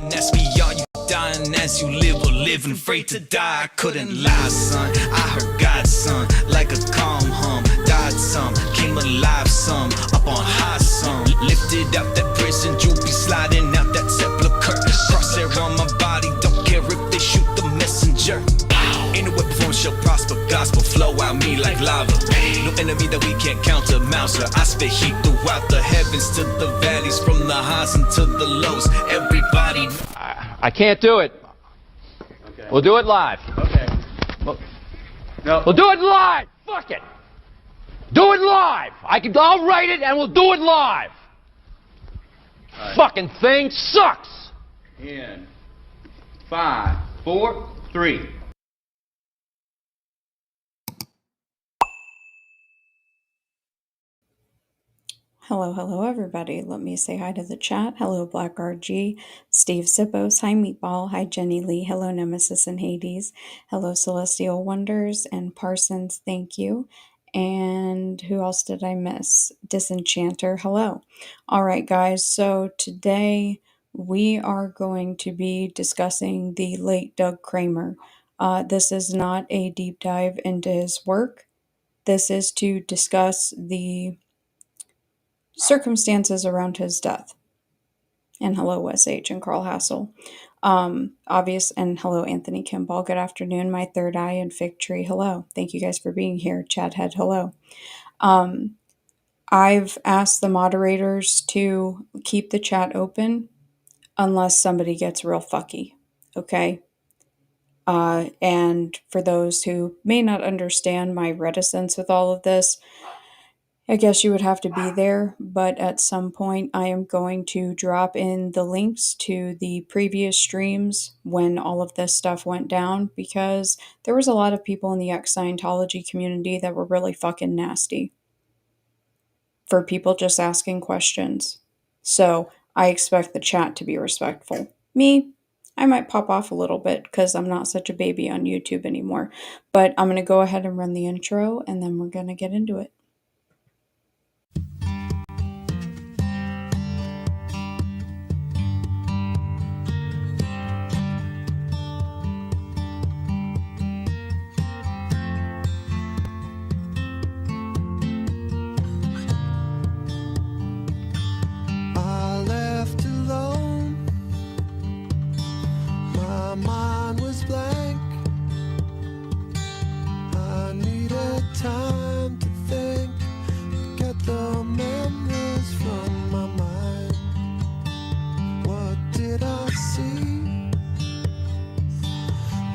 And ask me, are you dying as you live or living afraid to die? I couldn't lie, son. I heard God's son, like a calm hum. Died some, came alive some, up on high some. Lifted out that prison, you'll be sliding out that sepulcher. Crosshair on my body, don't care if they shoot the messenger. Ain't no weapon form shall prosper, gospel flow out me like lava. No enemy that we can't counter, Mouser. I spit heat throughout the heavens to the valleys, from the highs into the lows. Everybody, I can't do it. Okay. We'll do it live. Okay. No. We'll do it live. Fuck it. Do it live. I'll write it and we'll do it live. Right. Fucking thing sucks. In 5, 4, 3. Hello, everybody. Let me say hi to the chat. Hello, Black RG, Steve Zippos. Hi, Meatball. Hi, Jenny Lee. Hello, Nemesis and Hades. Hello, Celestial Wonders and Parsons. Thank you. And who else did I miss? Disenchanter. Hello. All right, guys. So today we are going to be discussing the late Doug Kramer. This is not a deep dive into his work. This is to discuss the circumstances around his death. And hello, Wes H. and Carl Hassel. And hello, Anthony Kimball. Good afternoon, my third eye and fig tree. Hello. Thank you guys for being here. Chad Head, hello. I've asked the moderators to keep the chat open unless somebody gets real fucky. Okay? And for those who may not understand my reticence with all of this, I guess you would have to be there, but at some point I am going to drop in the links to the previous streams when all of this stuff went down, because there was a lot of people in the ex-Scientology community that were really fucking nasty for people just asking questions. So I expect the chat to be respectful. Me, I might pop off a little bit because I'm not such a baby on YouTube anymore, but I'm going to go ahead and run the intro and then we're going to get into it. Time to think, get the memories from my mind. What did I see?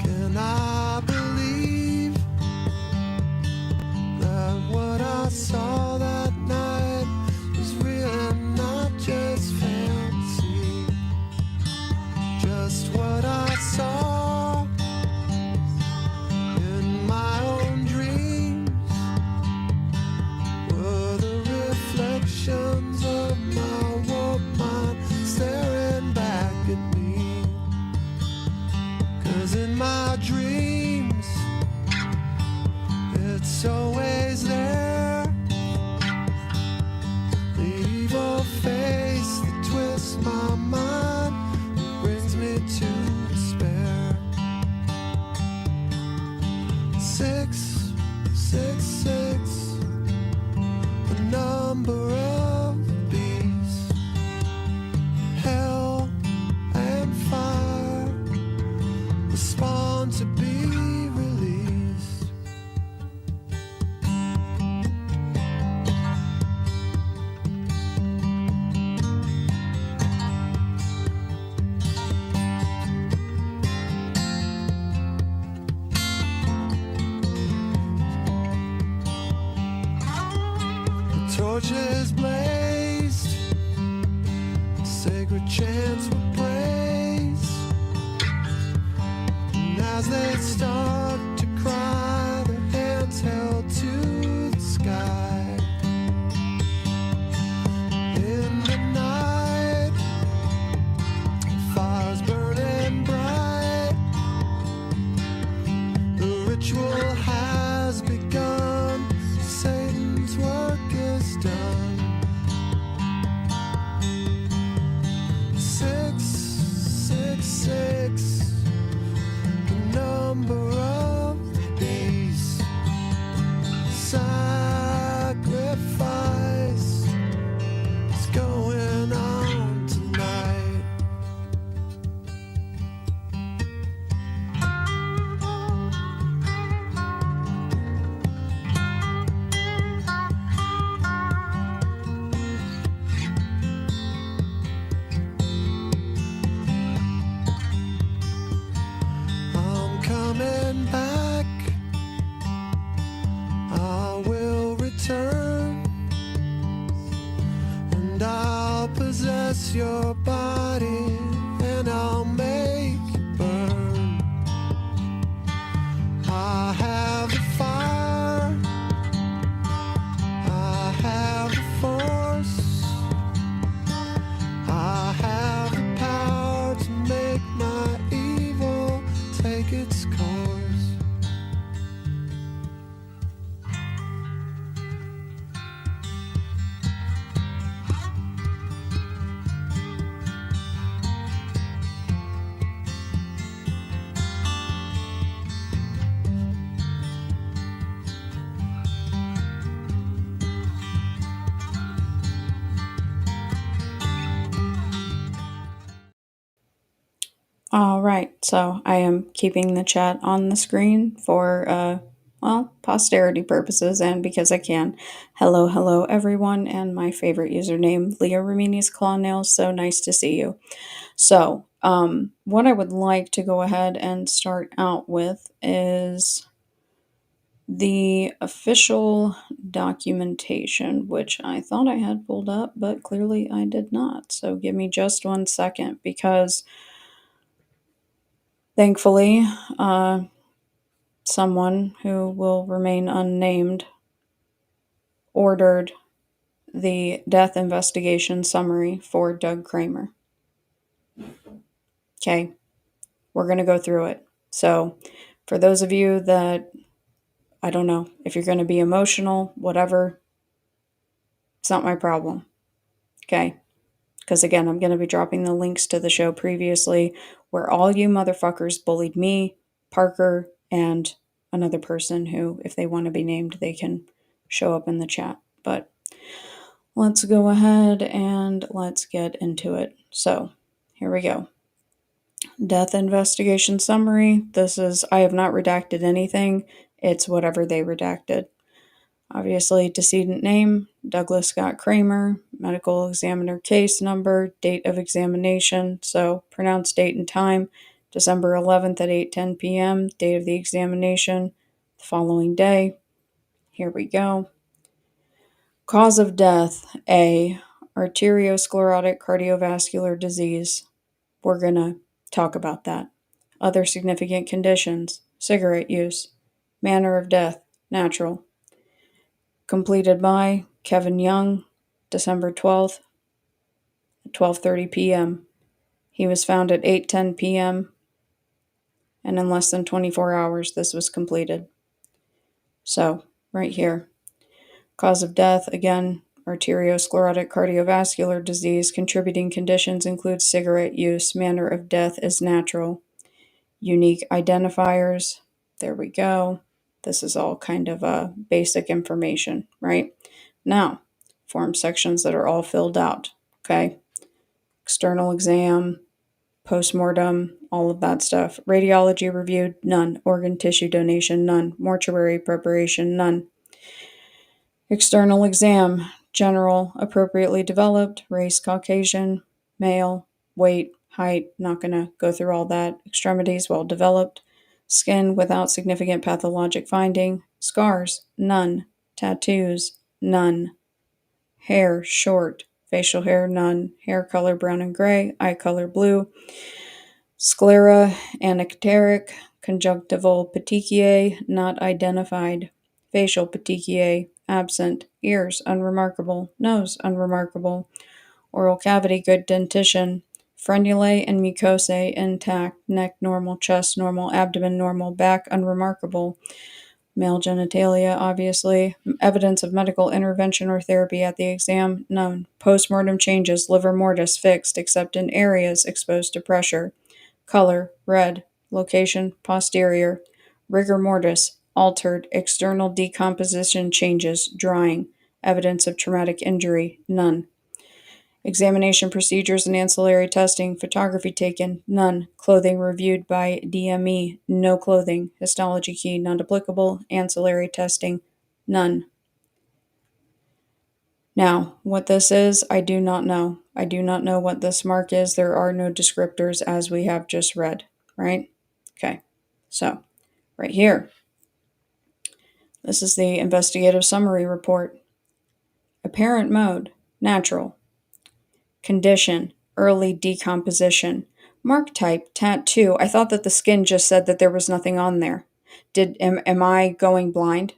Can I believe that what I saw that night was real and not just fantasy? Just what I saw in my own dreams were the reflections of my warped mind staring back at me. 'Cause in my dreams it's always there, the evil face that twists my mind, brings me to despair. 666, the number of the beast. Hell and fire respond to be released. Torches blazed, sacred chants were praised, and as they start to cry, their hands held to the sky. In the night, fires burning bright, the ritual has begun, Satan's work is done. I'll possess your body and I'll make you burn. I have the fire, I have the force, I have the power to make my evil take its course. All right, so I am keeping the chat on the screen for, well, posterity purposes and because I can. Hello, hello, everyone, and my favorite username, Leo Ramini's Claw Nails. So nice to see you. So, what I would like to go ahead and start out with is the official documentation, which I thought I had pulled up, but clearly I did not. So give me just 1 second because thankfully, someone who will remain unnamed ordered the death investigation summary for Doug Kramer. Okay, we're going to go through it. So, for those of you that, I don't know, if you're going to be emotional, whatever, it's not my problem. Okay? Because again, I'm going to be dropping the links to the show previously where all you motherfuckers bullied me, Parker, and another person who, if they want to be named, they can show up in the chat. But let's go ahead and let's get into it. So, here we go. Death investigation summary. This is, I have not redacted anything. It's whatever they redacted. Obviously, decedent name, Douglas Scott Kramer, medical examiner case number, date of examination, so pronounced date and time, December 11th at 8:10 p.m., date of the examination, the following day. Here we go. Cause of death, A, arteriosclerotic cardiovascular disease. We're going to talk about that. Other significant conditions, cigarette use, manner of death, natural. Completed by Kevin Young, December 12th, 12:30 p.m. He was found at 8:10 p.m. and in less than 24 hours this was completed. So, right here. Cause of death, again, arteriosclerotic cardiovascular disease. Contributing conditions include cigarette use. Manner of death is natural. Unique identifiers. There we go. This is all kind of basic information, right? Now, form sections that are all filled out, okay? External exam, postmortem, all of that stuff. Radiology reviewed, none. Organ tissue donation, none. Mortuary preparation, none. External exam, general, appropriately developed, race Caucasian, male, weight, height, not going to go through all that. Extremities, well developed. Skin without significant pathologic finding. Scars, none. Tattoos, none. Hair, short. Facial hair, none. Hair color, brown and gray. Eye color, blue. Sclera, anecteric. Conjunctival petechiae, not identified. Facial petechiae, absent. Ears, unremarkable. Nose, unremarkable. Oral cavity, good dentition. Frenulae and mucosae, intact. Neck, normal. Chest, normal. Abdomen, normal. Back, unremarkable. Male genitalia, obviously. Evidence of medical intervention or therapy at the exam, none. Postmortem changes, livor mortis fixed, except in areas exposed to pressure. Color, red. Location, posterior. Rigor mortis, altered. External decomposition changes, drying. Evidence of traumatic injury, none. Examination procedures and ancillary testing, photography taken, none. Clothing reviewed by DME, no clothing. Histology key, not applicable. Ancillary testing, none. Now, what this is, I do not know. I do not know what this mark is. There are no descriptors as we have just read, right? Okay, so right here, this is the investigative summary report. Apparent mode, natural. Condition, early decomposition. Mark type, tattoo. I thought that the skin just said that there was nothing on there. Am I going blind?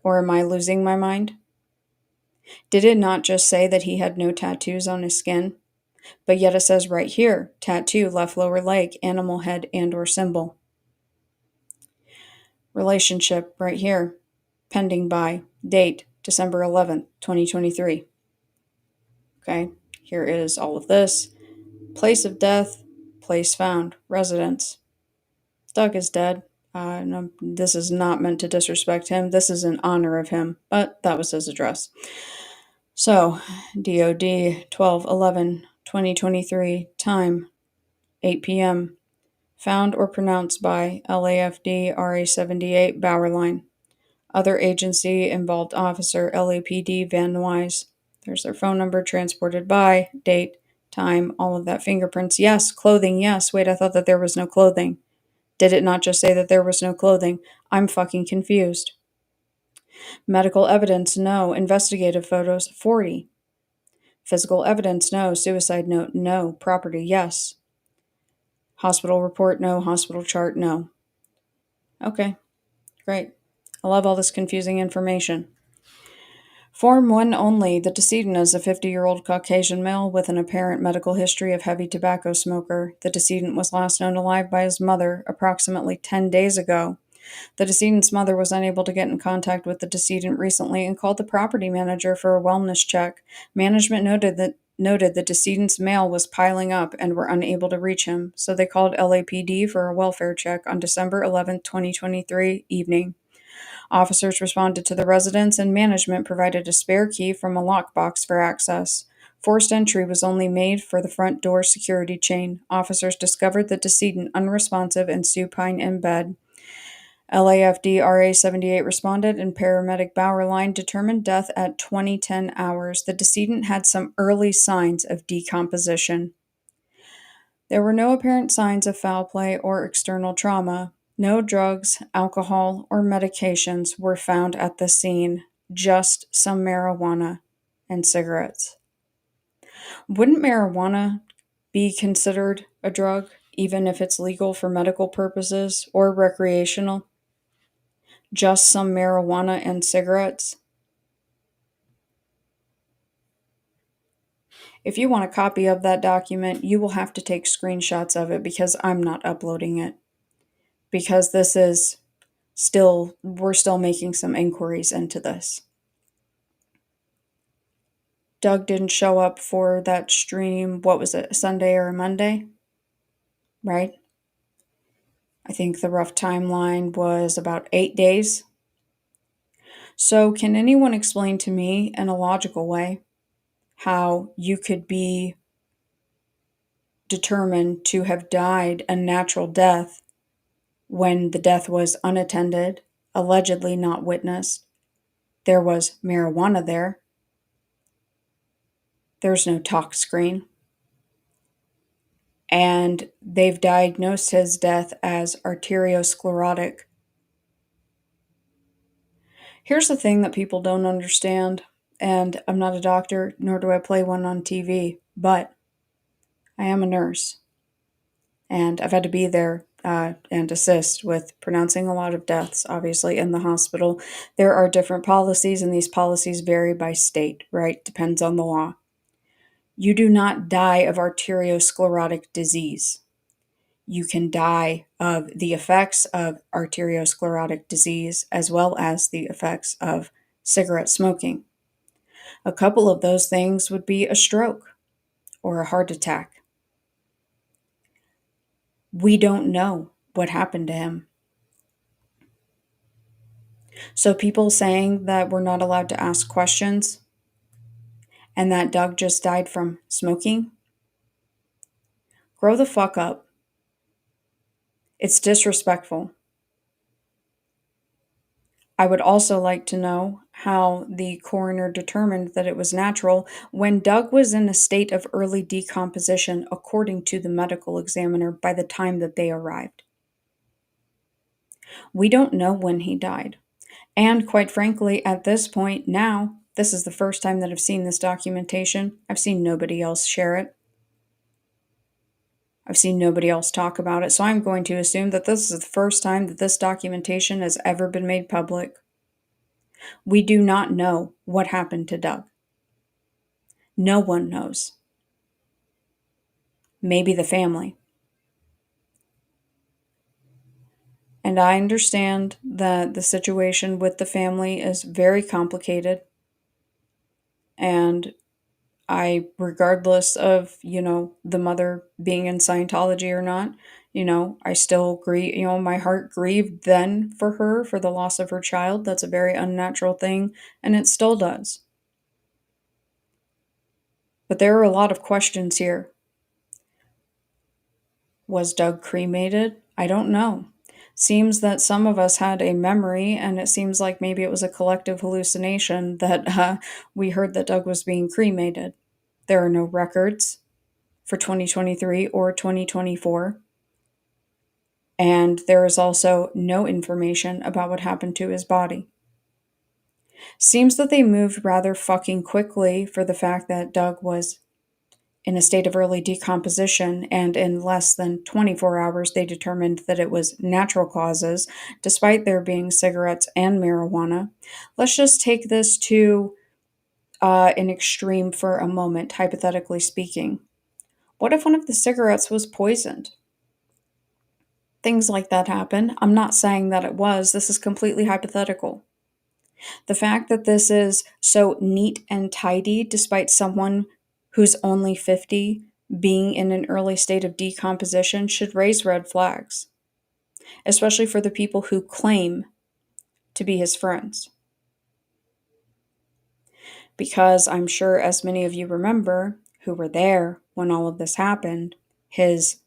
Or am I losing my mind? Did it not just say that he had no tattoos on his skin? But yet it says right here, tattoo, left lower leg, animal head and or symbol. Relationship, right here, pending by, date, December 11th, 2023. Okay, here is all of this. Place of death, place found, residence. Doug is dead. No, this is not meant to disrespect him. This is in honor of him, but that was his address. So, DOD 12/11/2023, time 8 p.m. Found or pronounced by LAFD RA78 Bowerline. Other agency involved officer LAPD Van Nuys. There's their phone number, transported by, date, time, all of that, fingerprints. Yes, clothing, yes. Wait, I thought that there was no clothing. Did it not just say that there was no clothing? I'm fucking confused. Medical evidence, no. Investigative photos, 40. Physical evidence, no. Suicide note, no. Property, yes. Hospital report, no. Hospital chart, no. Okay, great. I love all this confusing information. Form 1 only. The decedent is a 50-year-old Caucasian male with an apparent medical history of heavy tobacco smoker. The decedent was last known alive by his mother approximately 10 days ago. The decedent's mother was unable to get in contact with the decedent recently and called the property manager for a wellness check. Management noted the decedent's mail was piling up and were unable to reach him, so they called LAPD for a welfare check on December 11, 2023 evening. Officers responded to the residence and management provided a spare key from a lockbox for access. Forced entry was only made for the front door security chain. Officers discovered the decedent unresponsive and supine in bed. LAFD RA78 responded and paramedic Bowerline determined death at 2010 hours. The decedent had some early signs of decomposition. There were no apparent signs of foul play or external trauma. No drugs, alcohol, or medications were found at the scene, just some marijuana and cigarettes. Wouldn't marijuana be considered a drug, even if it's legal for medical purposes or recreational? Just some marijuana and cigarettes? If you want a copy of that document, you will have to take screenshots of it because I'm not uploading it. Because this is we're still making some inquiries into this. Doug didn't show up for that stream, what was it, Sunday or Monday? Right? I think the rough timeline was about 8 days. So can anyone explain to me in a logical way how you could be determined to have died a natural death when the death was unattended, allegedly not witnessed? There was marijuana there. There's no talk screen. And they've diagnosed his death as arteriosclerotic. Here's the thing that people don't understand, and I'm not a doctor, nor do I play one on TV, but I am a nurse. And I've had to be there and assist with pronouncing a lot of deaths, obviously, in the hospital. There are different policies, and these policies vary by state, right? Depends on the law. You do not die of arteriosclerotic disease. You can die of the effects of arteriosclerotic disease as well as the effects of cigarette smoking. A couple of those things would be a stroke or a heart attack. We don't know what happened to him. So people saying that we're not allowed to ask questions and that Doug just died from smoking, grow the fuck up. It's disrespectful. I would also like to know how the coroner determined that it was natural when Doug was in a state of early decomposition, according to the medical examiner, by the time that they arrived. We don't know when he died. And quite frankly, at this point now, This is the first time that I've seen this documentation. I've seen nobody else share it. I've seen nobody else talk about it, so I'm going to assume that this is the first time that this documentation has ever been made public. We do not know what happened to Doug. No one knows. Maybe the family. And I understand that the situation with the family is very complicated. And regardless of, the mother being in Scientology or not, I still grieve, my heart grieved then for her, for the loss of her child. That's a very unnatural thing, and it still does. But there are a lot of questions here. Was Doug cremated? I don't know. Seems that some of us had a memory, and it seems like maybe it was a collective hallucination that we heard that Doug was being cremated. There are no records for 2023 or 2024. And there is also no information about what happened to his body. Seems that they moved rather fucking quickly for the fact that Doug was in a state of early decomposition, and in less than 24 hours they determined that it was natural causes, despite there being cigarettes and marijuana. Let's just take this to an extreme for a moment, hypothetically speaking. What if one of the cigarettes was poisoned? Things like that happen. I'm not saying that it was. This is completely hypothetical. The fact that this is so neat and tidy, despite someone who's only 50 being in an early state of decomposition, should raise red flags, especially for the people who claim to be his friends. Because I'm sure, as many of you remember who were there when all of this happened, his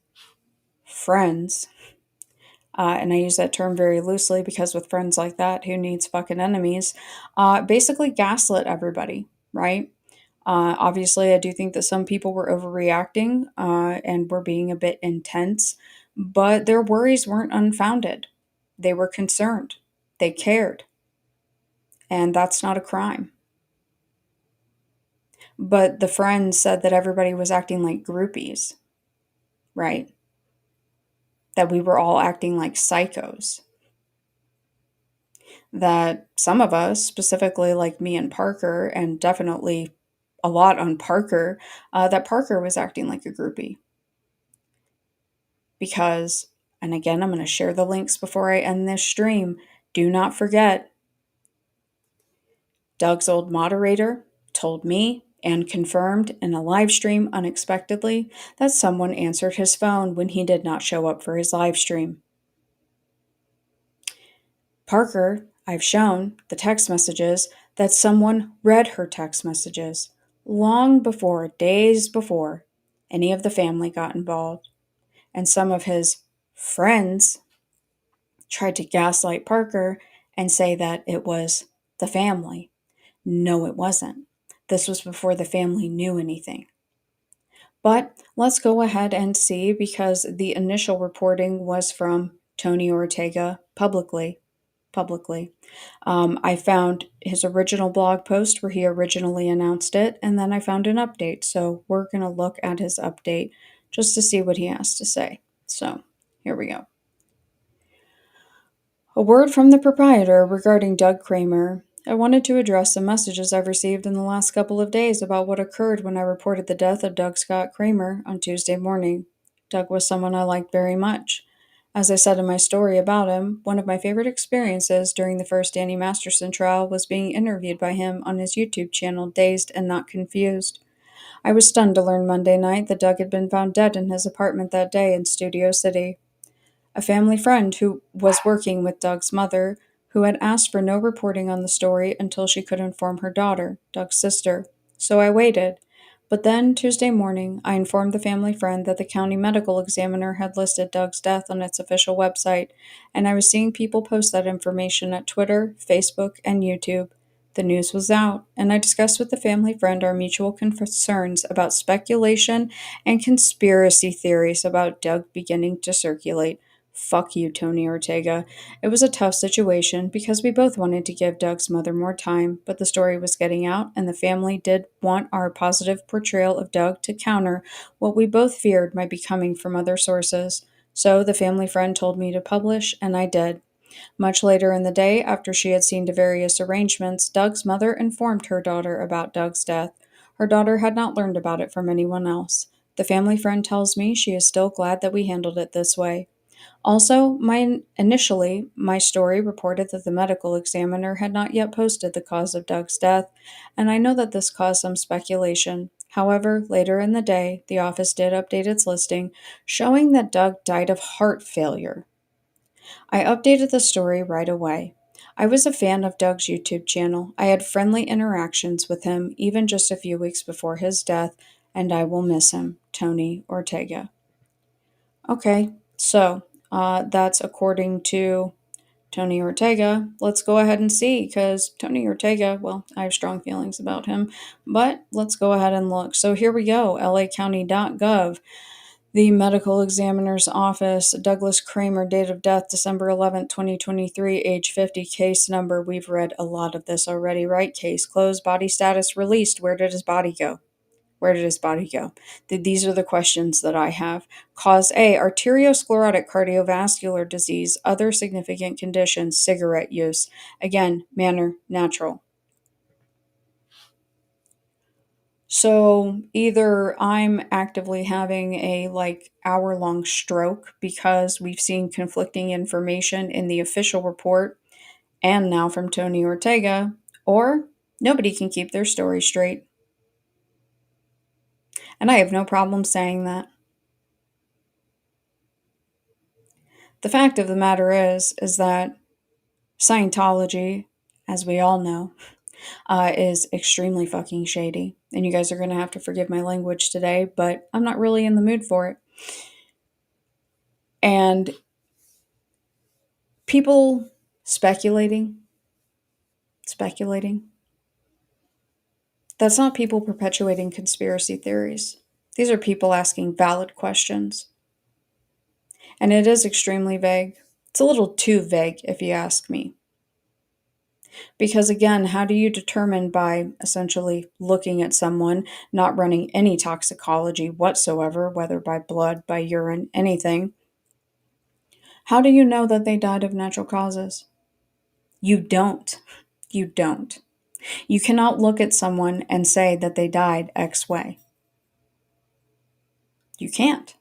friends, and I use that term very loosely because with friends like that, who needs fucking enemies, basically gaslit everybody, right? Obviously, I do think that some people were overreacting and were being a bit intense, but their worries weren't unfounded. They were concerned. They cared. And that's not a crime. But the friends said that everybody was acting like groupies, right? That we were all acting like psychos. That some of us, specifically like me and Parker, and definitely a lot on Parker, that Parker was acting like a groupie. Because, and again, I'm going to share the links before I end this stream. Do not forget, Doug's old moderator told me and confirmed in a live stream unexpectedly that someone answered his phone when he did not show up for his live stream. Parker, I've shown the text messages that someone read her text messages long before, days before, any of the family got involved. And some of his friends tried to gaslight Parker and say that it was the family. No, it wasn't. This was before the family knew anything. But let's go ahead and see, because the initial reporting was from Tony Ortega publicly. I found his original blog post where he originally announced it, and then I found an update. So we're going to look at his update just to see what he has to say. So here we go. A word from the proprietor regarding Doug Kramer. I wanted to address some messages I've received in the last couple of days about what occurred when I reported the death of Doug Scott Kramer on Tuesday morning. Doug was someone I liked very much. As I said in my story about him, one of my favorite experiences during the first Danny Masterson trial was being interviewed by him on his YouTube channel, Dazed and Not Confused. I was stunned to learn Monday night that Doug had been found dead in his apartment that day in Studio City. A family friend who was working with Doug's mother, who had asked for no reporting on the story until she could inform her daughter, Doug's sister. So I waited. But then, Tuesday morning, I informed the family friend that the county medical examiner had listed Doug's death on its official website, and I was seeing people post that information at Twitter, Facebook, and YouTube. The news was out, and I discussed with the family friend our mutual concerns about speculation and conspiracy theories about Doug beginning to circulate. Fuck you, Tony Ortega. It was a tough situation because we both wanted to give Doug's mother more time, but the story was getting out, and the family did want our positive portrayal of Doug to counter what we both feared might be coming from other sources. So the family friend told me to publish, and I did. Much later in the day, after she had seen to various arrangements, Doug's mother informed her daughter about Doug's death. Her daughter had not learned about it from anyone else. The family friend tells me she is still glad that we handled it this way. Also, initially, my story reported that the medical examiner had not yet posted the cause of Doug's death, and I know that this caused some speculation. However, later in the day, the office did update its listing, showing that Doug died of heart failure. I updated the story right away. I was a fan of Doug's YouTube channel. I had friendly interactions with him even just a few weeks before his death, and I will miss him. Tony Ortega. Okay, so that's according to Tony Ortega. Let's go ahead and see, because Tony Ortega, well, I have strong feelings about him, but let's go ahead and look. So here we go, lacounty.gov. The medical examiner's office, Douglas Kramer, date of death, December 11th, 2023, age 50, case number. We've read a lot of this already, right? Case closed, body status released. Where did his body go? Where did his body go? These are the questions that I have. Cause A, arteriosclerotic cardiovascular disease, other significant conditions, cigarette use. Again, manner, natural. So either I'm actively having a hour-long stroke because we've seen conflicting information in the official report and now from Tony Ortega, or nobody can keep their story straight. And I have no problem saying that. The fact of the matter is that Scientology, as we all know, is extremely fucking shady. And you guys are going to have to forgive my language today, but I'm not really in the mood for it. And people speculating, that's not people perpetuating conspiracy theories. These are people asking valid questions. And it is extremely vague. It's a little too vague, if you ask me. Because again, how do you determine by essentially looking at someone, not running any toxicology whatsoever, whether by blood, by urine, anything? How do you know that they died of natural causes? You don't. You don't. You cannot look at someone and say that they died X way. You can't.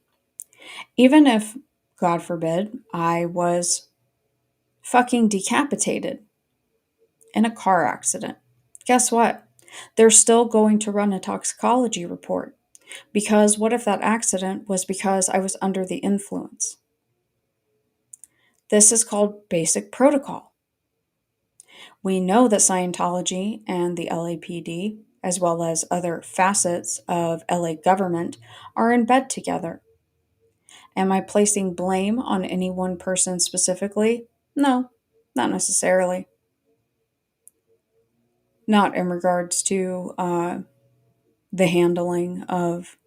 Even if, God forbid, I was fucking decapitated in a car accident, guess what? They're still going to run a toxicology report. Because what if that accident was because I was under the influence? This is called basic protocol. We know that Scientology and the LAPD, as well as other facets of LA government, are in bed together. Am I placing blame on any one person specifically? No, not necessarily. Not in regards to the handling of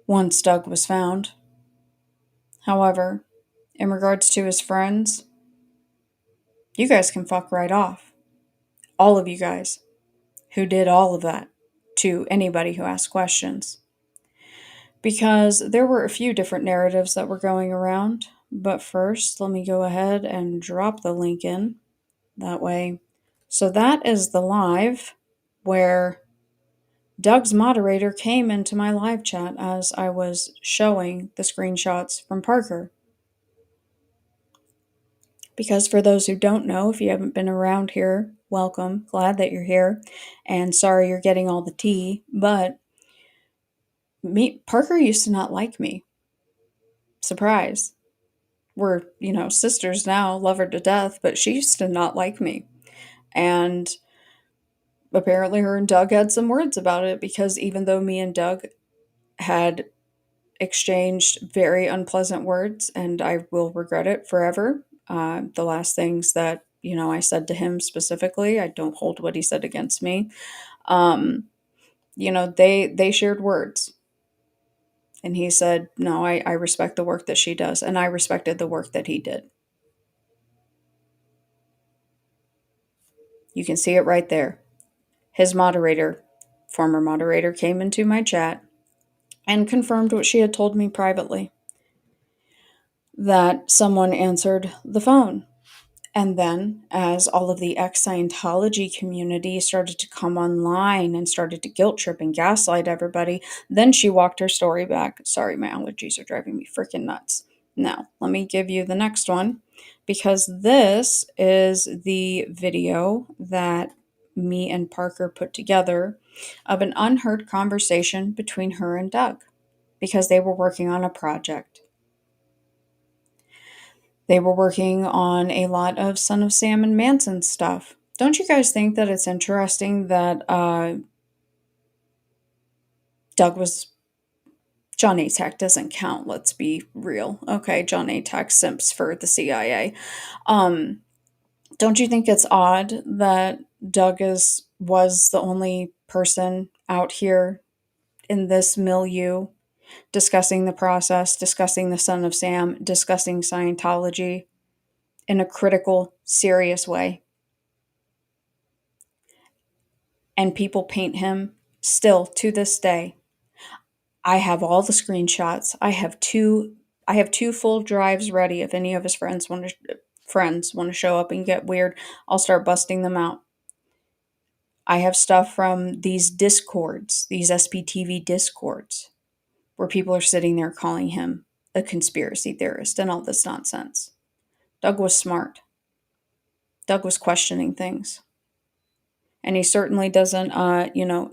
once Doug was found. However, in regards to his friends, you guys can fuck right off. All of you guys who did all of that to anybody who asked questions. Because there were a few different narratives that were going around. But first, let me go ahead and drop the link in. That way. So that is the live where Doug's moderator came into my live chat as I was showing the screenshots from Parker. Because for those who don't know, if you haven't been around here, welcome. Glad that you're here. And sorry you're getting all the tea. But Parker used to not like me. Surprise. We're, sisters now, love her to death, but she used to not like me. And apparently her and Doug had some words about it, because even though me and Doug had exchanged very unpleasant words, and I will regret it forever, the last things that, I said to him specifically, I don't hold what he said against me. They shared words. And he said, no, I respect the work that she does. And I respected the work that he did. You can see it right there. His moderator, former moderator, came into my chat and confirmed what she had told me privately, that someone answered the phone. And then, as all of the ex-Scientology community started to come online and started to guilt trip and gaslight everybody, then she walked her story back. Sorry, my allergies are driving me freaking nuts. Now, let me give you the next one, because this is the video that me and Parker put together of an unheard conversation between her and Doug, because they were working on a project. They were working on a lot of Son of Sam and Manson stuff. Don't you guys think that it's interesting that Doug was... John Atack doesn't count, let's be real. Okay, John Atack simps for the CIA. Don't you think it's odd that Doug was the only person out here in this milieu discussing the process, discussing the Son of Sam, discussing Scientology in a critical, serious way? And people paint him still to this day. I have all the screenshots. I have two full drives ready. If any of his friends want to show up and get weird, I'll start busting them out. I have stuff from these discords, these SPTV discords, where people are sitting there calling him a conspiracy theorist and all this nonsense. Doug was smart. Doug was questioning things. And he certainly doesn't,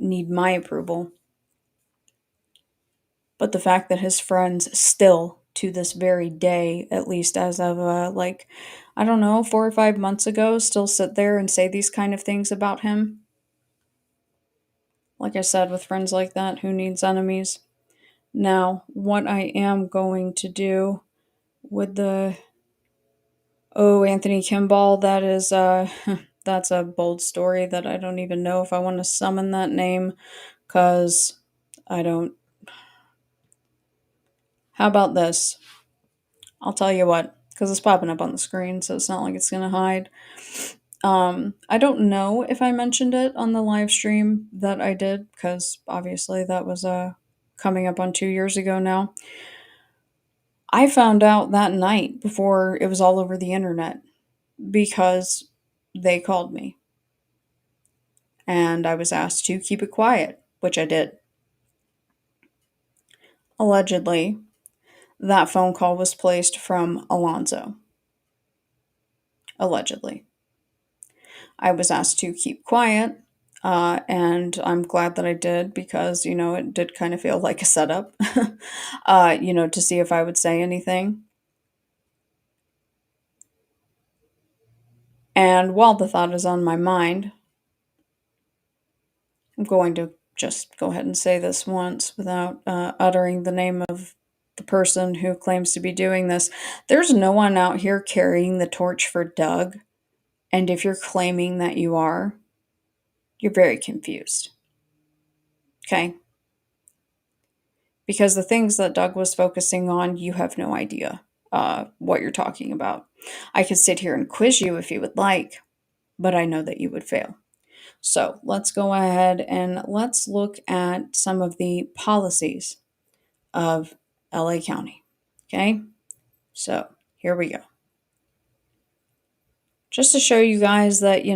need my approval. But the fact that his friends still, to this very day, at least as of, 4 or 5 months ago, still sit there and say these kind of things about him. Like I said, with friends like that, who needs enemies? Now, what I am going to do with the... Oh, Anthony Kimball, that is, that's a bold story that I don't even know if I want to summon that name, because I don't... How about this? I'll tell you what, because it's popping up on the screen, so it's not like it's going to hide. I don't know if I mentioned it on the live stream that I did, because obviously that was coming up on 2 years ago now. I found out that night before it was all over the internet, because they called me. And I was asked to keep it quiet, which I did. Allegedly, that phone call was placed from Alonzo. Allegedly. I was asked to keep quiet, and I'm glad that I did, because, it did kind of feel like a setup, to see if I would say anything. And while the thought is on my mind, I'm going to just go ahead and say this once without uttering the name of the person who claims to be doing this. There's no one out here carrying the torch for Doug. And if you're claiming that you are, you're very confused. Okay? Because the things that Doug was focusing on, you have no idea what you're talking about. I could sit here and quiz you if you would like, but I know that you would fail. So let's go ahead and let's look at some of the policies of LA County. Okay? So here we go. Just to show you guys that,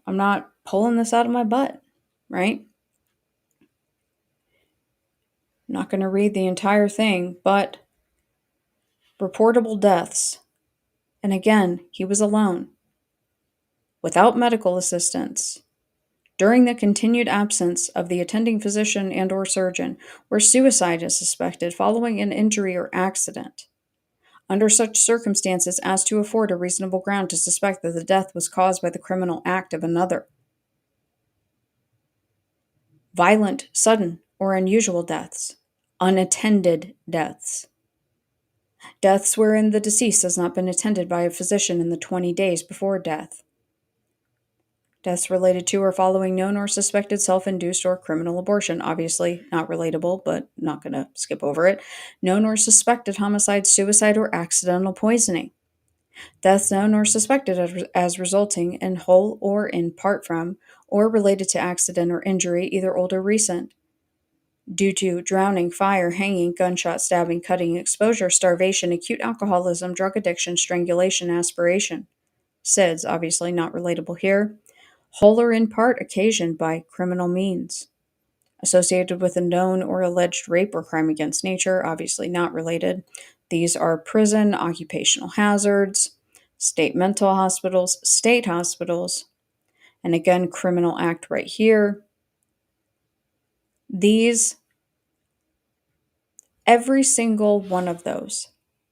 I'm not pulling this out of my butt, right? I'm not going to read the entire thing, but reportable deaths. And again, he was alone, without medical assistance, during the continued absence of the attending physician and or surgeon, where suicide is suspected following an injury or accident, under such circumstances as to afford a reasonable ground to suspect that the death was caused by the criminal act of another. Violent, sudden, or unusual deaths. Unattended deaths. Deaths wherein the deceased has not been attended by a physician in the 20 days before death. Deaths related to or following known or suspected self-induced or criminal abortion. Obviously not relatable, but not going to skip over it. Known or suspected homicide, suicide, or accidental poisoning. Deaths known or suspected as resulting in whole or in part from or related to accident or injury, either old or recent. Due to drowning, fire, hanging, gunshot, stabbing, cutting, exposure, starvation, acute alcoholism, drug addiction, strangulation, aspiration. SIDS, obviously not relatable here. Whole or in part occasioned by criminal means. Associated with a known or alleged rape or crime against nature, obviously not related. These are prison, occupational hazards, state mental hospitals, state hospitals, and again, criminal act right here. These, every single one of those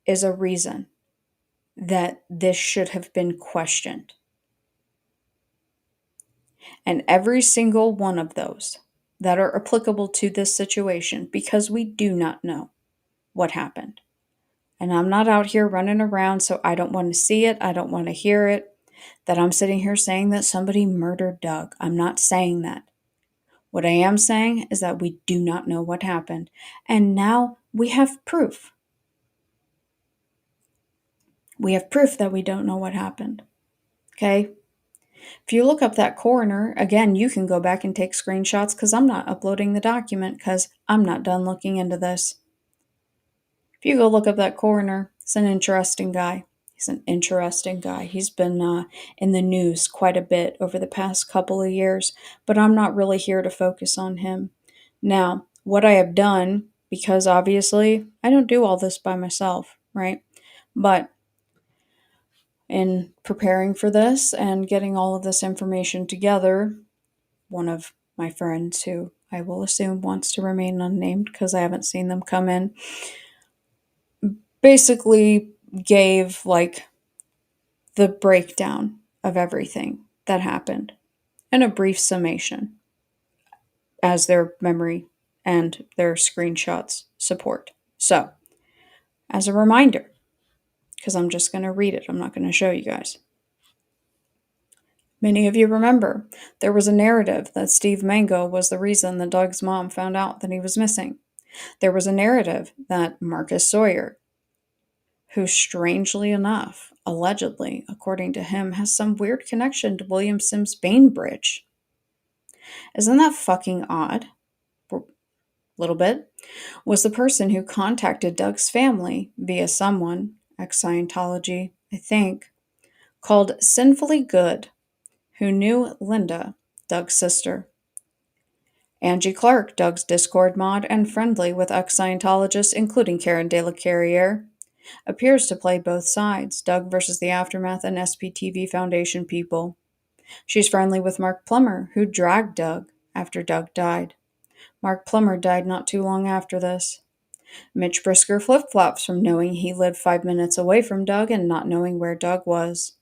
is a reason that this should have been questioned. And every single one of those that are applicable to this situation, because we do not know what happened. And I'm not out here running around, so I don't want to see it. I don't want to hear it. That I'm sitting here saying that somebody murdered Doug. I'm not saying that. What I am saying is that we do not know what happened. And now we have proof. We have proof that we don't know what happened. Okay? If you look up that coroner, again, you can go back and take screenshots because I'm not uploading the document because I'm not done looking into this. If you go look up that coroner, he's an interesting guy. He's an interesting guy. He's been in the news quite a bit over the past couple of years, but I'm not really here to focus on him. Now, what I have done, because obviously I don't do all this by myself, right? But in preparing for this and getting all of this information together, one of my friends, who I will assume wants to remain unnamed because I haven't seen them come in, basically gave like the breakdown of everything that happened and a brief summation as their memory and their screenshots support. So, as a reminder, because I'm just going to read it, I'm not going to show you guys. Many of you remember there was a narrative that Steve Mango was the reason that Doug's mom found out that he was missing. There was a narrative that Marcus Sawyer, who strangely enough, allegedly, according to him, has some weird connection to William Sims Bainbridge. Isn't that fucking odd? A little bit. Was the person who contacted Doug's family via someone, ex-Scientology, I think, called Sinfully Good, who knew Linda, Doug's sister. Angie Clark, Doug's Discord mod and friendly with ex-Scientologists, including Karen De La Carriere, appears to play both sides, Doug versus the Aftermath and SPTV Foundation people. She's friendly with Mark Plummer, who dragged Doug after Doug died. Mark Plummer died not too long after this. Mitch Brisker flip-flops from knowing he lived 5 minutes away from Doug and not knowing where Doug was.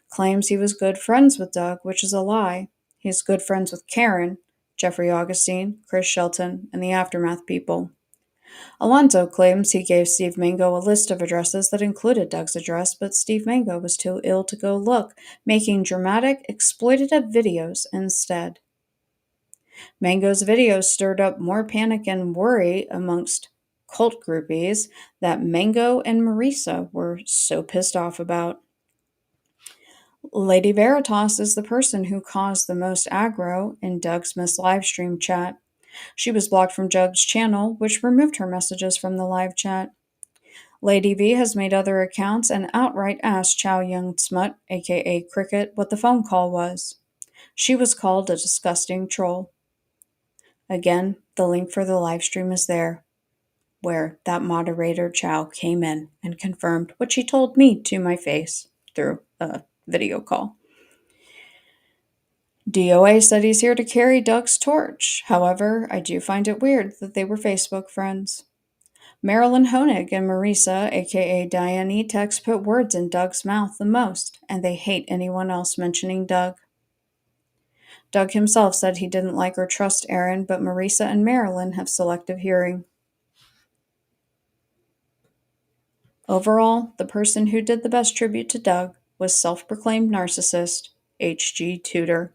Claims he was good friends with Doug, which is a lie. He's good friends with Karen, Jeffrey Augustine, Chris Shelton, and the Aftermath people. Alonzo claims he gave Steve Mango a list of addresses that included Doug's address, but Steve Mango was too ill to go look, making dramatic, exploitative videos instead. Mango's videos stirred up more panic and worry amongst cult groupies that Mango and Marisa were so pissed off about. Lady Veritas is the person who caused the most aggro in Doug's missed livestream chat. She was blocked from Doug's channel, which removed her messages from the live chat. Lady V has made other accounts and outright asked Chow Yun Smut, aka Cricket, what the phone call was. She was called a disgusting troll. Again, the link for the livestream is there, where that moderator Chow came in and confirmed what she told me to my face through a video call. DOA said he's here to carry Doug's torch. However, I do find it weird that they were Facebook friends. Marilyn Honig and Marisa, aka Diane Etex, put words in Doug's mouth the most, and they hate anyone else mentioning Doug. Doug himself said he didn't like or trust Aaron, but Marisa and Marilyn have selective hearing. Overall, the person who did the best tribute to Doug was self-proclaimed narcissist H.G. Tudor.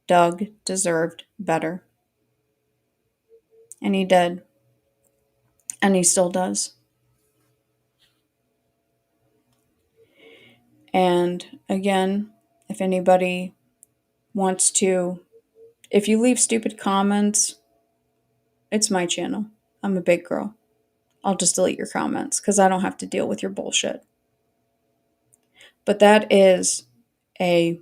Doug deserved better. And he did. And he still does. And again, if anybody wants to, if you leave stupid comments, it's my channel. I'm a big girl. I'll just delete your comments because I don't have to deal with your bullshit. But that is a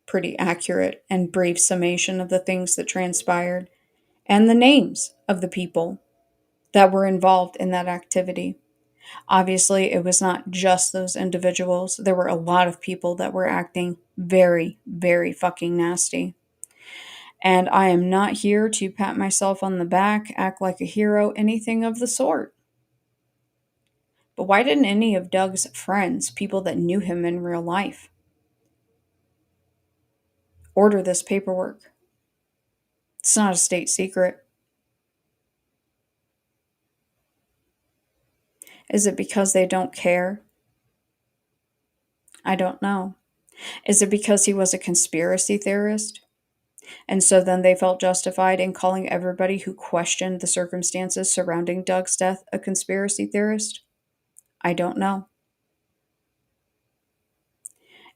pretty accurate and brief summation of the things that transpired and the names of the people that were involved in that activity. Obviously, it was not just those individuals. There were a lot of people that were acting very, very fucking nasty. And I am not here to pat myself on the back, act like a hero, anything of the sort. But why didn't any of Doug's friends, people that knew him in real life, order this paperwork? It's not a state secret. Is it because they don't care? I don't know. Is it because he was a conspiracy theorist? And so then they felt justified in calling everybody who questioned the circumstances surrounding Doug's death a conspiracy theorist? I don't know.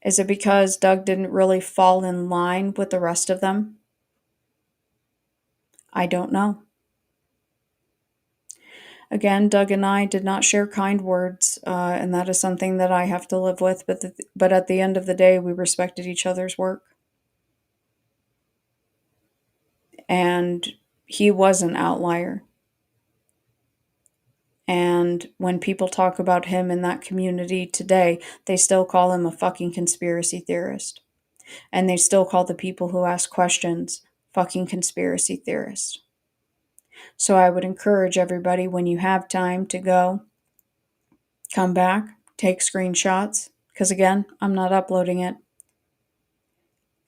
Is it because Doug didn't really fall in line with the rest of them? I don't know. Again, Doug and I did not share kind words, and that is something that I have to live with. But at the end of the day, we respected each other's work. And he was an outlier. And when people talk about him in that community today, they still call him a fucking conspiracy theorist. And they still call the people who ask questions fucking conspiracy theorists. So I would encourage everybody, when you have time to go, come back, take screenshots, because again, I'm not uploading it.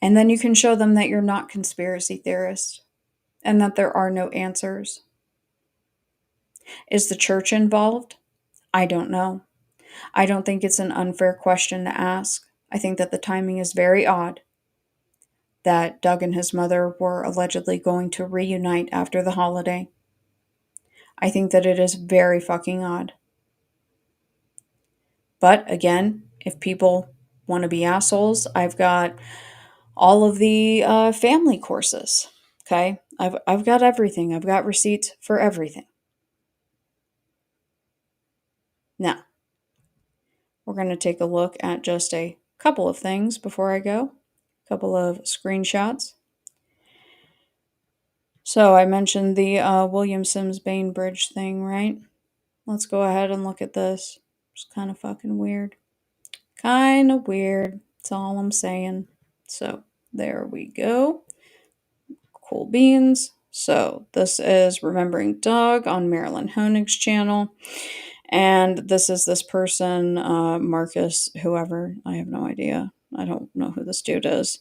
And then you can show them that you're not conspiracy theorists and that there are no answers. Is the church involved? I don't know. I don't think it's an unfair question to ask. I think that the timing is very odd that Doug and his mother were allegedly going to reunite after the holiday. I think that it is very fucking odd. But again, if people want to be assholes, I've got all of the family courses. Okay, I've got everything. I've got receipts for everything. Now, we're going to take a look at just a couple of things before I go. A couple of screenshots. So I mentioned the William Sims Bainbridge thing, right? Let's go ahead and look at this. It's kind of fucking weird. Kind of weird. That's all I'm saying. So there we go. Cool beans. So this is Remembering Doug on Marilyn Honig's channel. And this is this person, Marcus, whoever. I have no idea. I don't know who this dude is.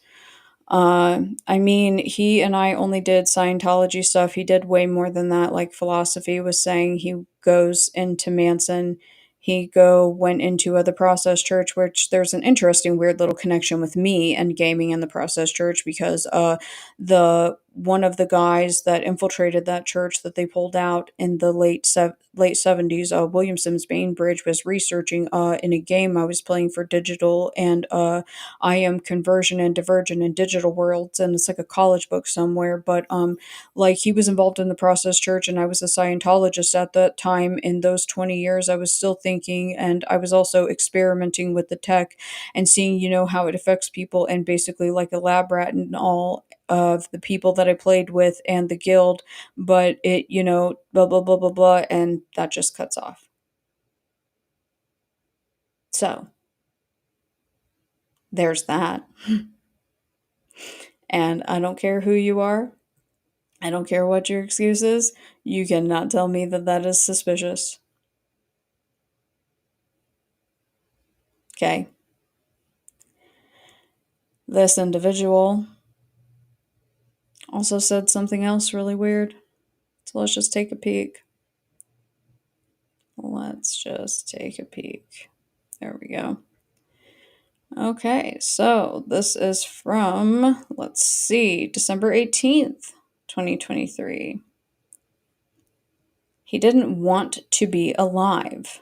I mean, he and I only did Scientology stuff. He did way more than that. Like Philosophy was saying, he goes into Manson. He went into the Process Church, which there's an interesting weird little connection with me and gaming in the Process Church, because one of the guys that infiltrated that church that they pulled out in the late 70s, William Sims Bainbridge, was researching in a game I was playing for digital, and I am Conversion and Divergent in Digital Worlds, and it's like a college book somewhere, but like he was involved in the Process Church, and I was a Scientologist at that time. In those 20 years, I was still thinking, and I was also experimenting with the tech and seeing, how it affects people, and basically like a lab rat and all of the people that I played with and the guild, but it, blah, blah, blah, blah, blah, and that just cuts off. So, there's that. And I don't care who you are. I don't care what your excuse is. You cannot tell me that that is suspicious. Okay. This individual also said something else really weird. So let's just take a peek. Let's just take a peek. There we go. Okay, so this is from, let's see, December 18th, 2023. He didn't want to be alive.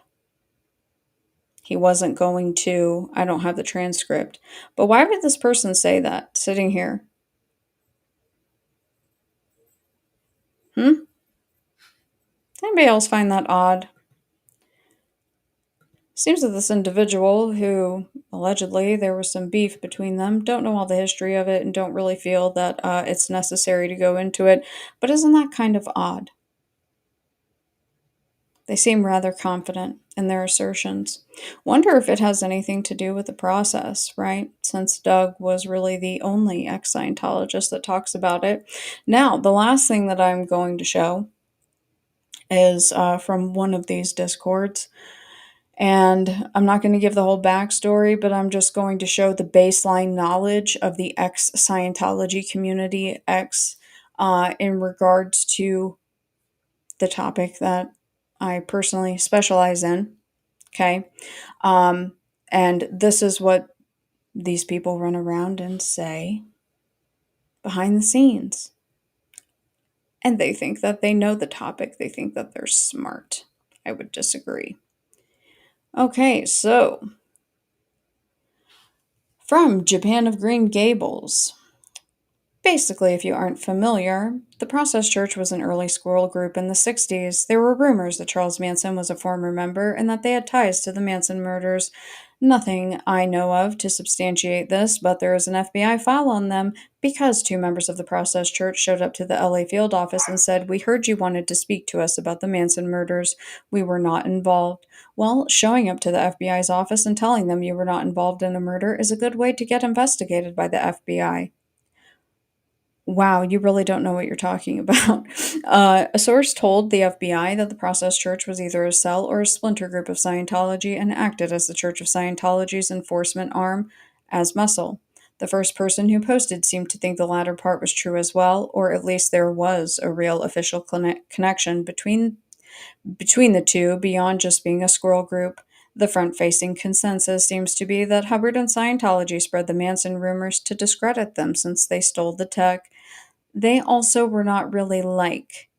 He wasn't going to, I don't have the transcript. But why would this person say that sitting here? Hmm? Anybody else find that odd? Seems that this individual, who allegedly there was some beef between them, don't know all the history of it and don't really feel that it's necessary to go into it. But isn't that kind of odd? They seem rather confident in their assertions. Wonder if it has anything to do with the process, right? Since Doug was really the only ex Scientologist that talks about it. Now, the last thing that I'm going to show is from one of these discords. And I'm not going to give the whole backstory, but I'm just going to show the baseline knowledge of the ex Scientology community, in regards to the topic that I personally specialize in. Okay. Um, and this is what these people run around and say behind the scenes. And they think that they know the topic, they think that they're smart. I would disagree. Okay, so from Japan of Green Gables. Basically, if you aren't familiar, the Process Church was an early squirrel group in the 60s. There were rumors that Charles Manson was a former member and that they had ties to the Manson murders. Nothing I know of to substantiate this, but there is an FBI file on them because two members of the Process Church showed up to the LA field office and said, "We heard you wanted to speak to us about the Manson murders. We were not involved." Well, showing up to the FBI's office and telling them you were not involved in a murder is a good way to get investigated by the FBI. Wow, you really don't know what you're talking about. A source told the FBI that the Process Church was either a cell or a splinter group of Scientology and acted as the Church of Scientology's enforcement arm as muscle. The first person who posted seemed to think the latter part was true as well, or at least there was a real official connection between the two beyond just being a squirrel group. The front facing consensus seems to be that Hubbard and Scientology spread the Manson rumors to discredit them since they stole the tech. They also were not really like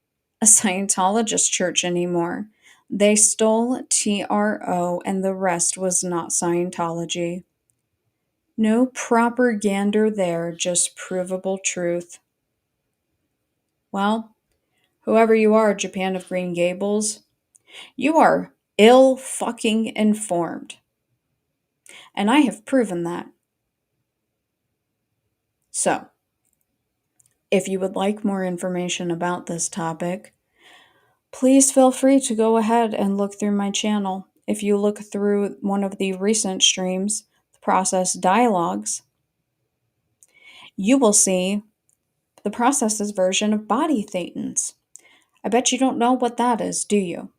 a Scientologist church anymore. They stole TRO and the rest was not Scientology. No propaganda there, just provable truth. Well, whoever you are, Japan of Green Gables, you are ill fucking informed. And I have proven that. So, if you would like more information about this topic, please feel free to go ahead and look through my channel. If you look through one of the recent streams, the Process Dialogues, you will see the Process's version of body thetans. I bet you don't know what that is, do you?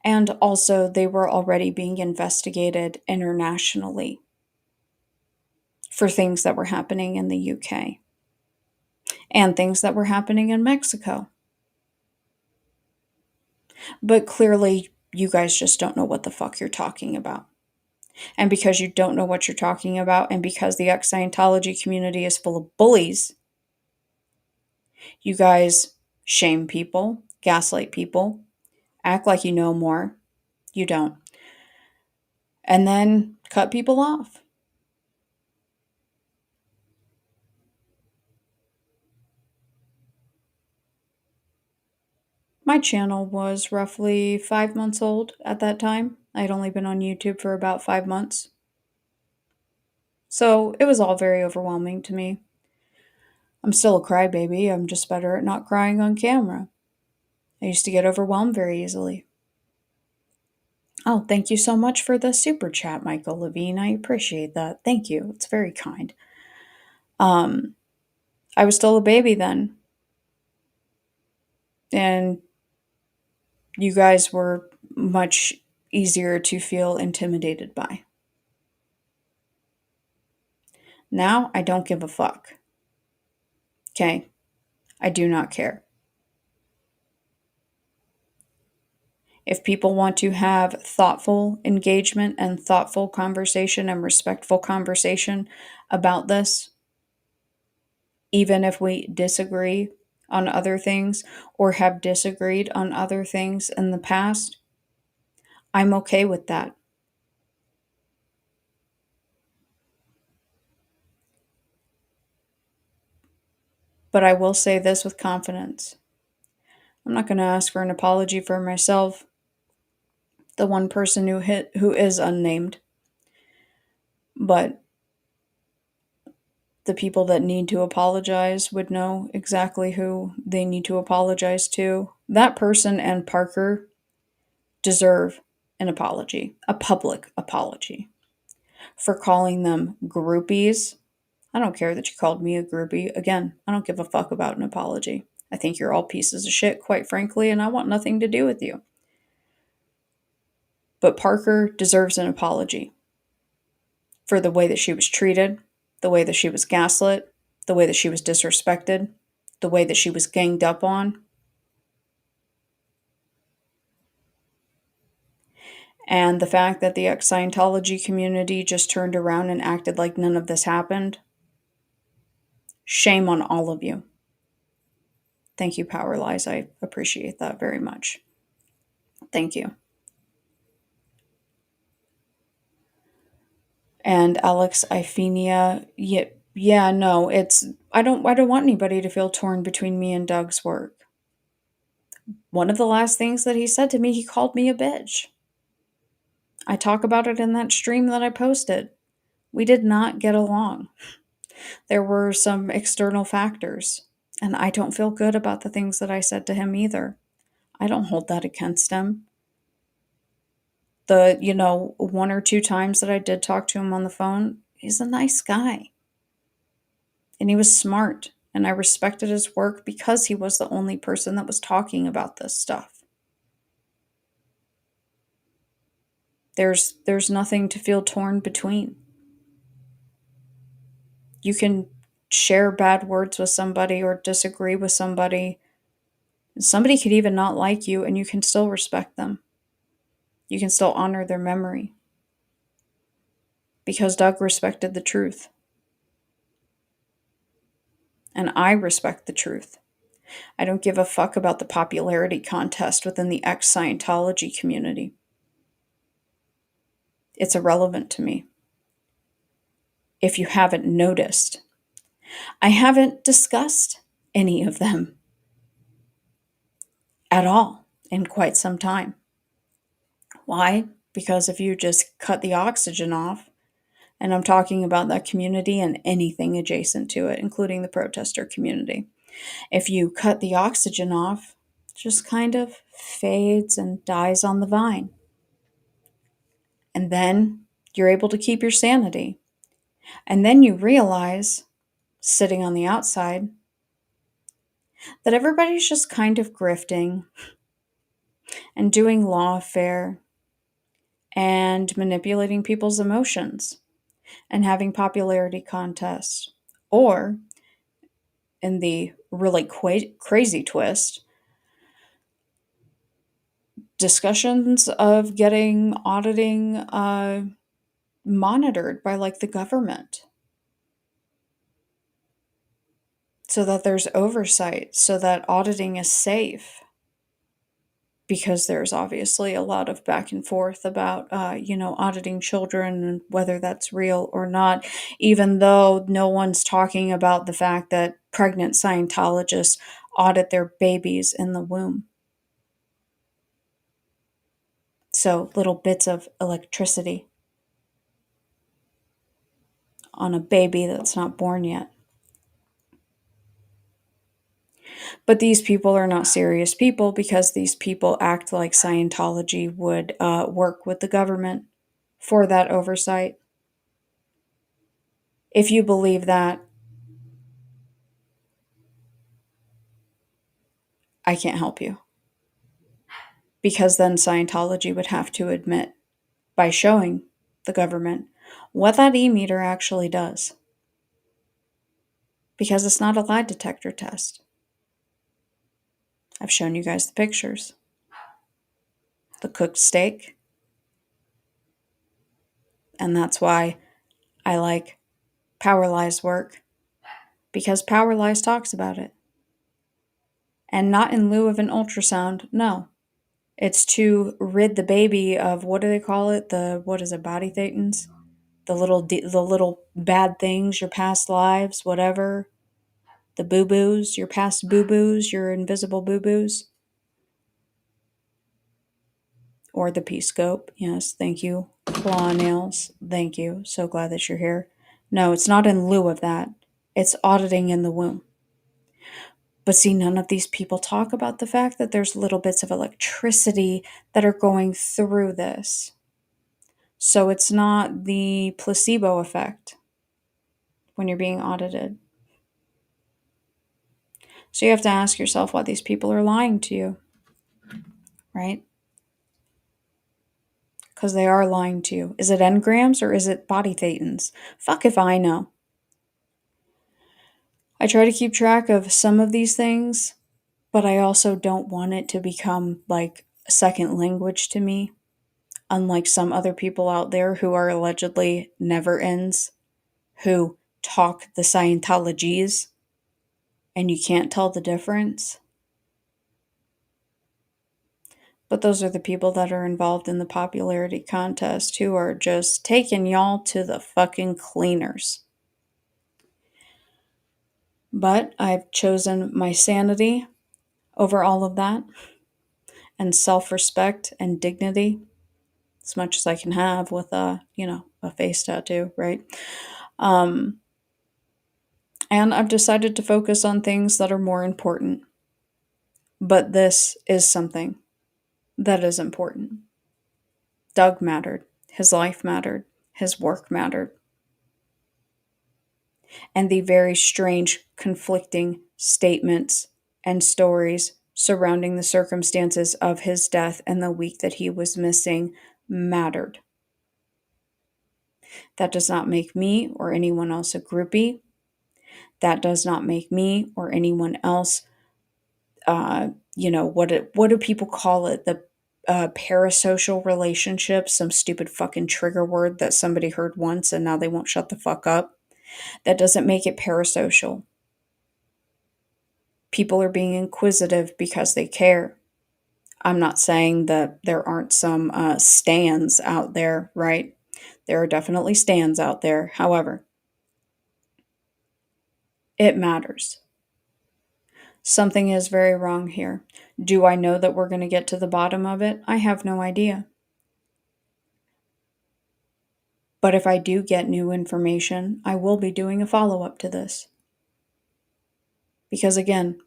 And also, they were already being investigated internationally for things that were happening in the UK and things that were happening in Mexico. But clearly, you guys just don't know what the fuck you're talking about. And because you don't know what you're talking about, and because the ex Scientology community is full of bullies, you guys shame people, gaslight people, act like you know more. You don't. And then cut people off. My channel was roughly 5 months old at that time. I'd only been on YouTube for about 5 months. So it was all very overwhelming to me. I'm still a crybaby. I'm just better at not crying on camera. I used to get overwhelmed very easily. Oh, thank you so much for the super chat, Michael Levine. I appreciate that. Thank you. It's very kind. I was still a baby then. And you guys were much easier to feel intimidated by. Now, I don't give a fuck. Okay? I do not care. If people want to have thoughtful engagement and thoughtful conversation and respectful conversation about this, even if we disagree on other things or have disagreed on other things in the past, I'm okay with that. But I will say this with confidence. I'm not going to ask for an apology for myself, the one person who is unnamed. But the people that need to apologize would know exactly who they need to apologize to. That person and Parker deserve an apology, a public apology, for calling them groupies. I don't care that you called me a groupie. Again, I don't give a fuck about an apology. I think you're all pieces of shit, quite frankly, and I want nothing to do with you. But Parker deserves an apology for the way that she was treated, the way that she was gaslit, the way that she was disrespected, the way that she was ganged up on. And the fact that the ex-Scientology community just turned around and acted like none of this happened. Shame on all of you. Thank you, Power Lies. I appreciate that very much. Thank you. And Alex Ifenia, yeah, no, I don't want anybody to feel torn between me and Doug's work. One of the last things that he said to me, he called me a bitch. I talk about it in that stream that I posted. We did not get along. There were some external factors, and I don't feel good about the things that I said to him either. I don't hold that against him. The, one or two times that I did talk to him on the phone, he's a nice guy. And he was smart, and I respected his work because he was the only person that was talking about this stuff. There's nothing to feel torn between. You can share bad words with somebody or disagree with somebody. Somebody could even not like you, and you can still respect them. You can still honor their memory. Because Doug respected the truth. And I respect the truth. I don't give a fuck about the popularity contest within the ex-Scientology community. It's irrelevant to me. If you haven't noticed, I haven't discussed any of them at all in quite some time. Why? Because if you just cut the oxygen off, and I'm talking about that community and anything adjacent to it, including the protester community, if you cut the oxygen off, it just kind of fades and dies on the vine. And then you're able to keep your sanity. And then you realize, sitting on the outside, that everybody's just kind of grifting and doing lawfare and manipulating people's emotions and having popularity contests. Or, in the really crazy twist, discussions of getting auditing monitored by the government so that there's oversight, so that auditing is safe. Because there's obviously a lot of back and forth about, auditing children and whether that's real or not, even though no one's talking about the fact that pregnant Scientologists audit their babies in the womb. So little bits of electricity on a baby that's not born yet. But these people are not serious people because these people act like Scientology would work with the government for that oversight. If you believe that, I can't help you. Because then Scientology would have to admit, by showing the government, what that e-meter actually does. Because it's not a lie detector test. I've shown you guys the pictures. the cooked steak. And that's why I like Power Lies work, because Power Lies talks about it. And not in lieu of an ultrasound, no. It's to rid the baby of, what do they call it? Body thetans? The little bad things, your past lives, whatever. The boo-boos, your past boo-boos, your invisible boo-boos. Or the P-scope. Yes, thank you. Claw nails. Thank you. So glad that you're here. No, it's not in lieu of that. It's auditing in the womb. But see, none of these people talk about the fact that there's little bits of electricity that are going through this. So it's not the placebo effect when you're being audited. So you have to ask yourself why these people are lying to you, right? Because they are lying to you. Is it engrams or is it body thetans? Fuck if I know. I try to keep track of some of these things, but I also don't want it to become like a second language to me, unlike some other people out there who are allegedly never ends, who talk the Scientologies, and you can't tell the difference. But those are the people that are involved in the popularity contest who are just taking y'all to the fucking cleaners. But I've chosen my sanity over all of that, and self-respect and dignity, as much as I can have with a face tattoo, right? And I've decided to focus on things that are more important. But this is something that is important. Doug mattered. His life mattered. His work mattered. And the very strange, conflicting statements and stories surrounding the circumstances of his death and the week that he was missing mattered. That does not make me or anyone else a groupie. That does not make me or anyone else, what do people call it? The parasocial relationship, some stupid fucking trigger word that somebody heard once and now they won't shut the fuck up. That doesn't make it parasocial. People are being inquisitive because they care. I'm not saying that there aren't some stands out there, right? There are definitely stands out there. However, it matters. Something is very wrong here. Do I know that we're going to get to the bottom of it? I have no idea. But if I do get new information, I will be doing a follow-up to this. Because again,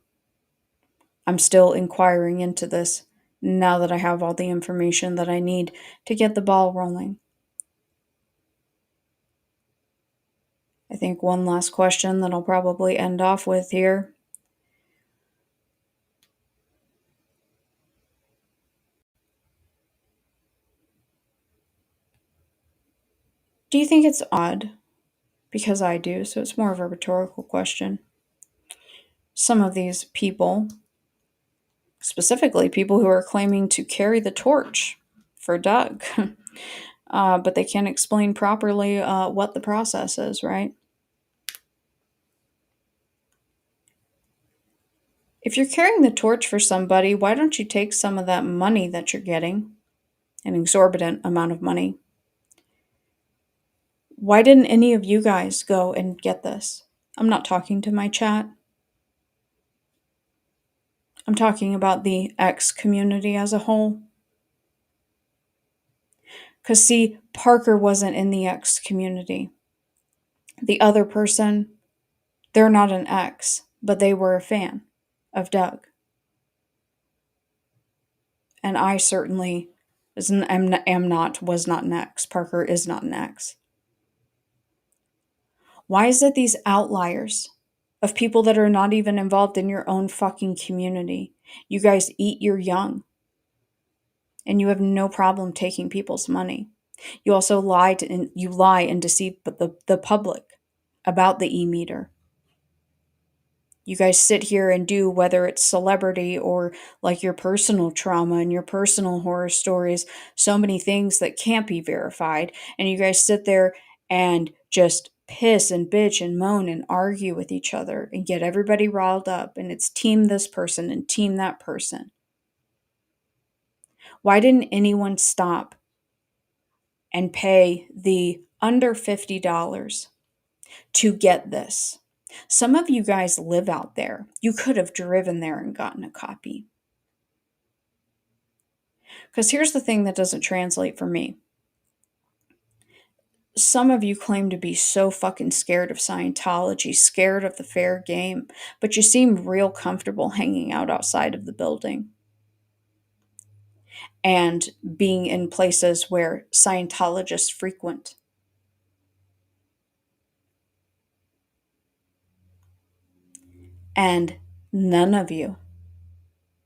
I'm still inquiring into this now that I have all the information that I need to get the ball rolling. I think one last question that I'll probably end off with here. Do you think it's odd? Because I do, so it's more of a rhetorical question. Some of these people, specifically people who are claiming to carry the torch for Doug, but they can't explain properly what the process is, right? If you're carrying the torch for somebody, why don't you take some of that money that you're getting, an exorbitant amount of money? Why didn't any of you guys go and get this? I'm not talking to my chat. I'm talking about the X community as a whole. Because, see, Parker wasn't in the X community. The other person, they're not an X, but they were a fan of Doug. And I certainly was not an X. Parker is not an X. Why is it these outliers of people that are not even involved in your own fucking community? You guys eat your young. And you have no problem taking people's money. You also lie and deceive the public about the e-meter. You guys sit here and do, whether it's celebrity or like your personal trauma and your personal horror stories, so many things that can't be verified. And you guys sit there and just piss and bitch and moan and argue with each other and get everybody riled up. And it's team this person and team that person. Why didn't anyone stop and pay the under $50 to get this? Some of you guys live out there. You could have driven there and gotten a copy. Because here's the thing that doesn't translate for me. Some of you claim to be so fucking scared of Scientology, scared of the fair game, but you seem real comfortable hanging out outside of the building and being in places where Scientologists frequent. And none of you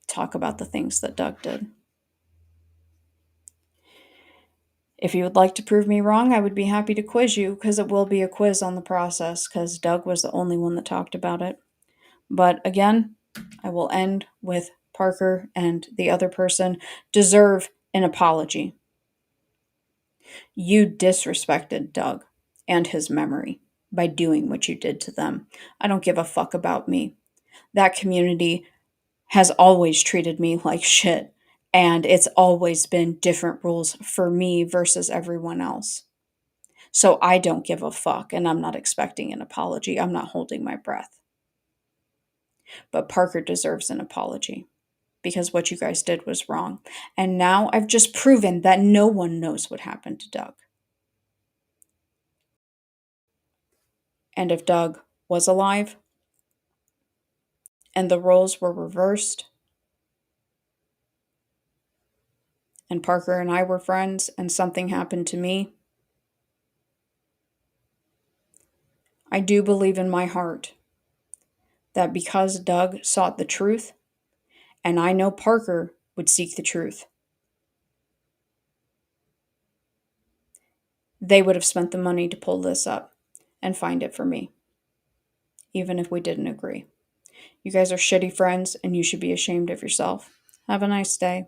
talk about the things that Doug did. If you would like to prove me wrong, I would be happy to quiz you, because it will be a quiz on the process, because Doug was the only one that talked about it. But again, I will end with Parker and the other person deserve an apology. You disrespected Doug and his memory by doing what you did to them. I don't give a fuck about me. That community has always treated me like shit, and it's always been different rules for me versus everyone else. So I don't give a fuck, and I'm not expecting an apology. I'm not holding my breath. But Parker deserves an apology, because what you guys did was wrong. And now I've just proven that no one knows what happened to Doug. And if Doug was alive and the roles were reversed and Parker and I were friends and something happened to me, I do believe in my heart that because Doug sought the truth, and I know Parker would seek the truth, they would have spent the money to pull this up and find it for me, even if we didn't agree. You guys are shitty friends, and you should be ashamed of yourself. Have a nice day.